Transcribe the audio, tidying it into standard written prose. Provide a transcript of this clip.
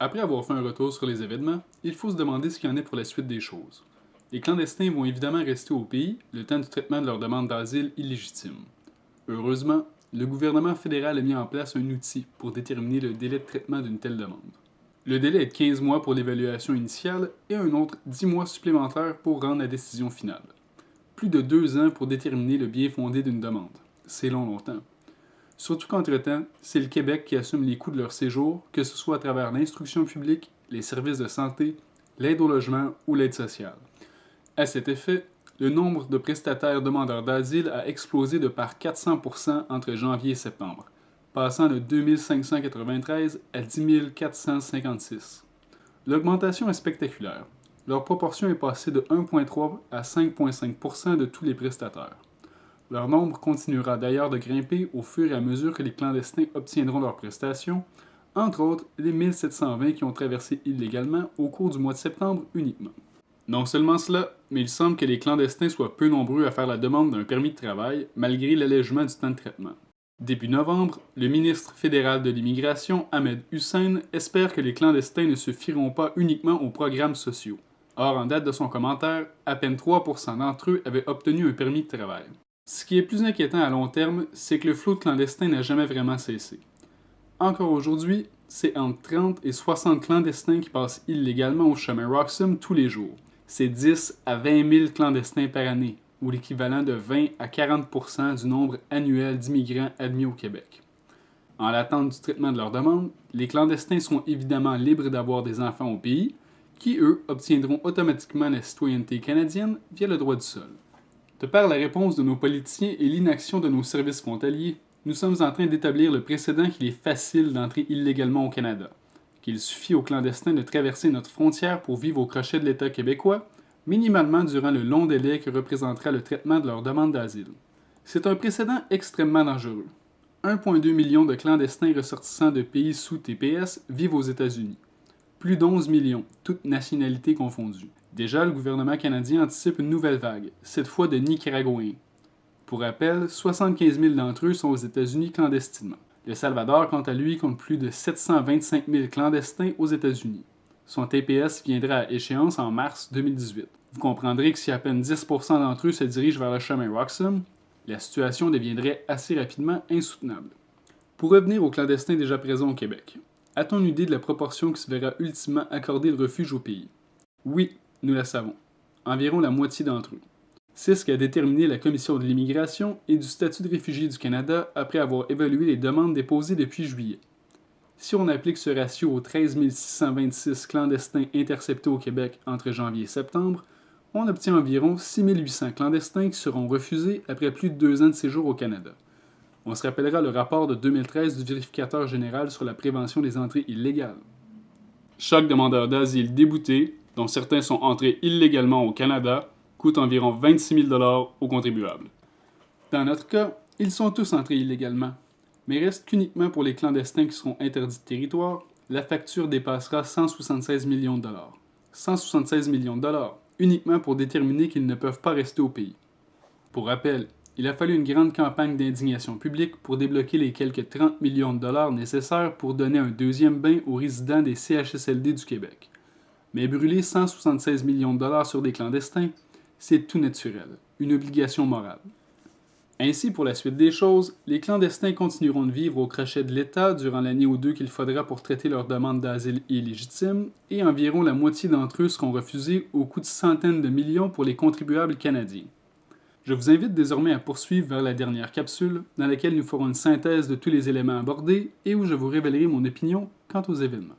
Après avoir fait un retour sur les événements, il faut se demander ce qu'il y en est pour la suite des choses. Les clandestins vont évidemment rester au pays le temps du traitement de leur demande d'asile illégitime. Heureusement, le gouvernement fédéral a mis en place un outil pour déterminer le délai de traitement d'une telle demande. Le délai est de 15 mois pour l'évaluation initiale et un autre 10 mois supplémentaires pour rendre la décision finale. Plus de 2 ans pour déterminer le bien fondé d'une demande. C'est longtemps. Surtout qu'entre-temps, c'est le Québec qui assume les coûts de leur séjour, que ce soit à travers l'instruction publique, les services de santé, l'aide au logement ou l'aide sociale. À cet effet, le nombre de prestataires demandeurs d'asile a explosé de par 400% entre janvier et septembre, passant de 2593 à 10 456. L'augmentation est spectaculaire. Leur proportion est passée de 1,3 à 5,5% de tous les prestataires. Leur nombre continuera d'ailleurs de grimper au fur et à mesure que les clandestins obtiendront leurs prestations, entre autres les 1720 qui ont traversé illégalement au cours du mois de septembre uniquement. Non seulement cela, mais il semble que les clandestins soient peu nombreux à faire la demande d'un permis de travail, malgré l'allègement du temps de traitement. Début novembre, le ministre fédéral de l'Immigration, Ahmed Hussein, espère que les clandestins ne se fieront pas uniquement aux programmes sociaux. Or, en date de son commentaire, à peine 3% d'entre eux avaient obtenu un permis de travail. Ce qui est plus inquiétant à long terme, c'est que le flot de clandestins n'a jamais vraiment cessé. Encore aujourd'hui, c'est entre 30 et 60 clandestins qui passent illégalement au chemin Roxham tous les jours. C'est 10 à 20 000 clandestins par année, ou l'équivalent de 20 à 40% du nombre annuel d'immigrants admis au Québec. En l'attente du traitement de leur demande, les clandestins sont évidemment libres d'avoir des enfants au pays, qui eux obtiendront automatiquement la citoyenneté canadienne via le droit du sol. De par la réponse de nos politiciens et l'inaction de nos services frontaliers, nous sommes en train d'établir le précédent qu'il est facile d'entrer illégalement au Canada, qu'il suffit aux clandestins de traverser notre frontière pour vivre au crochet de l'État québécois, minimalement durant le long délai que représentera le traitement de leur demande d'asile. C'est un précédent extrêmement dangereux. 1,2 million de clandestins ressortissants de pays sous TPS vivent aux États-Unis. Plus d'11 millions, toutes nationalités confondues. Déjà, le gouvernement canadien anticipe une nouvelle vague, cette fois de Nicaraguayens. Pour rappel, 75 000 d'entre eux sont aux États-Unis clandestinement. Le Salvador, quant à lui, compte plus de 725 000 clandestins aux États-Unis. Son TPS viendra à échéance en mars 2018. Vous comprendrez que si à peine 10% d'entre eux se dirigent vers le chemin Roxham, la situation deviendrait assez rapidement insoutenable. Pour revenir aux clandestins déjà présents au Québec, a-t-on une idée de la proportion qui se verra ultimement accorder le refuge au pays? Oui, nous la savons. Environ la moitié d'entre eux. C'est ce qu'a déterminé la Commission de l'immigration et du statut de réfugié du Canada après avoir évalué les demandes déposées depuis juillet. Si on applique ce ratio aux 13 626 clandestins interceptés au Québec entre janvier et septembre, on obtient environ 6 800 clandestins qui seront refusés après plus de 2 ans de séjour au Canada. On se rappellera le rapport de 2013 du vérificateur général sur la prévention des entrées illégales. Chaque demandeur d'asile débouté, dont certains sont entrés illégalement au Canada, coûte environ 26 000 aux contribuables. Dans notre cas, ils sont tous entrés illégalement, mais reste qu'uniquement pour les clandestins qui seront interdits de territoire, la facture dépassera 176 millions de dollars. 176 millions de dollars, uniquement pour déterminer qu'ils ne peuvent pas rester au pays. Pour rappel, il a fallu une grande campagne d'indignation publique pour débloquer les quelques 30 millions de dollars nécessaires pour donner un deuxième bain aux résidents des CHSLD du Québec. Mais brûler 176 millions de dollars sur des clandestins, c'est tout naturel, une obligation morale. Ainsi, pour la suite des choses, les clandestins continueront de vivre au crochet de l'État durant l'année ou deux qu'il faudra pour traiter leur demande d'asile illégitime, et environ la moitié d'entre eux seront refusés au coût de centaines de millions pour les contribuables canadiens. Je vous invite désormais à poursuivre vers la dernière capsule, dans laquelle nous ferons une synthèse de tous les éléments abordés et où je vous révélerai mon opinion quant aux événements.